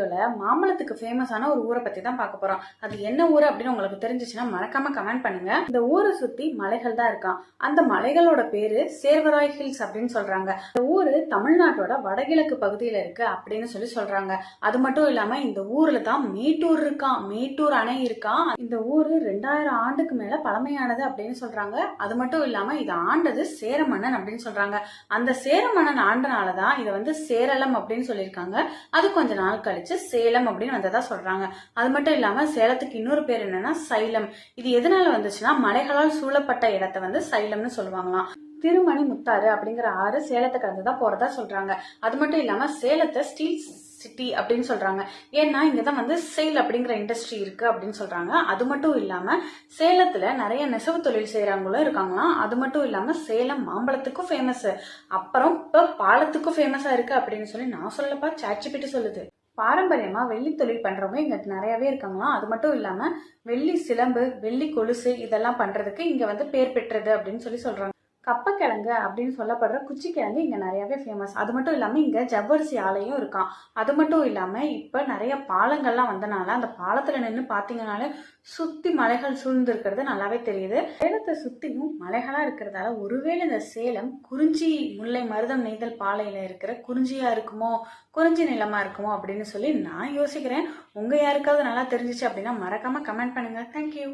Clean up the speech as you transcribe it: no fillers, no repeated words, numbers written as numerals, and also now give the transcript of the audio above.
வீடியோல மாம்பழத்துக்கு ஃபேமஸான ஒரு ஊரை பத்தி தான் பார்க்க போறோம். அது என்ன ஊர் அப்படின்னு உங்களுக்கு தெரிஞ்சிச்சுன்னா மறக்காம கமெண்ட் பண்ணுங்க. இந்த ஊரை சுத்தி மலைகள் தான் இருக்கான். அந்த மலைகளோட பேரு சேர்வராய் ஹில்ஸ் அப்படின்னு சொல்றாங்க. இந்த ஊரு தமிழ்நாட்டோட வடகிழக்கு பகுதியில இருக்கு அப்படின்னு சொல்றாங்க. அது மட்டும் இல்லாம இந்த ஊர்ல தான் மேட்டூர் இருக்கான், மேட்டூர் அணை இருக்கான். இந்த ஊரு 2000 ஆண்டுக்கு மேல பழமையானது அப்படின்னு சொல்றாங்க. அது மட்டும் இல்லாம இதை ஆண்டது சேர மன்னன் அப்படின்னு சொல்றாங்க. அந்த சேர மன்னன் ஆண்டனாலதான் இதை சேரளம் அப்படின்னு சொல்லியிருக்காங்க. அது கொஞ்ச நாள் கழிச்சு சேலம் அப்படின்னு வந்ததா சொல்றாங்க. அது மட்டும் இல்லாம சேலத்துக்கு இன்னொரு பேர் என்னன்னா சைலம். இது எதனால வந்துச்சுன்னா மலைகளால் சூழப்பட்ட இடத்தை சைலம்னு சொல்லுவாங்களாம். திருமணி முத்தாறு அப்படிங்கிற ஆறு சேலத்தை கடந்துதான் போறதா சொல்றாங்க. அது மட்டும் இல்லாம சேலத்தை ஸ்டீல் சிட்டி அப்படின்னு சொல்றாங்க. ஏன்னா இங்கதான் செயில் அப்படிங்கிற இண்டஸ்ட்ரி இருக்கு அப்படின்னு சொல்றாங்க. அது மட்டும் இல்லாம சேலத்துல நிறைய நெசவு தொழில் செய்யறவங்களும் இருக்காங்களாம். அது மட்டும் இல்லாம சேலம் மாம்பழத்துக்கும் ஃபேமஸ், அப்புறம் இப்ப பாலத்துக்கும் ஃபேமஸா இருக்கு அப்படின்னு நான் சொல்லப்பா, சாட்ஜிபிட்டி சொல்லுது. பாரம்பரியமா வெள்ளி தொழில் பண்றவங்க இங்க நிறையவே இருக்காங்களாம். அது மட்டும் இல்லாம வெள்ளி சிலம்பு, வெள்ளி கொலுசு இதெல்லாம் பண்றதுக்கு இங்க பேர் பெற்றது அப்படின்னு சொல்றாங்க. கப்பக்கிழங்கு அப்படின்னு சொல்லப்படுற குச்சிக்கிழங்கு இங்க நிறையவே ஃபேமஸ். அது மட்டும் இல்லாம இங்க ஜவ்வரிசி ஆலையும் இருக்கான். அது மட்டும் இல்லாம இப்ப நிறைய பாலங்கள்லாம் வந்தனால அந்த பாலத்துல நின்று பாத்தீங்கன்னாலே சுத்தி மலைகள் சூழ்ந்து இருக்கிறது நல்லாவே தெரியுது. சேலத்தை சுத்தியும் மலைகளா இருக்கிறதால ஒருவேளை இந்த சேலம் குறிஞ்சி முல்லை மருதம் நெய்தல் பாலையில இருக்கிற குறிஞ்சியா இருக்குமோ, குறிஞ்சி நிலமா இருக்குமோ அப்படின்னு நான் யோசிக்கிறேன். உங்க யாருக்காவது நல்லா தெரிஞ்சிச்சு அப்படின்னா மறக்காம கமெண்ட் பண்ணுங்க. தேங்க்யூ.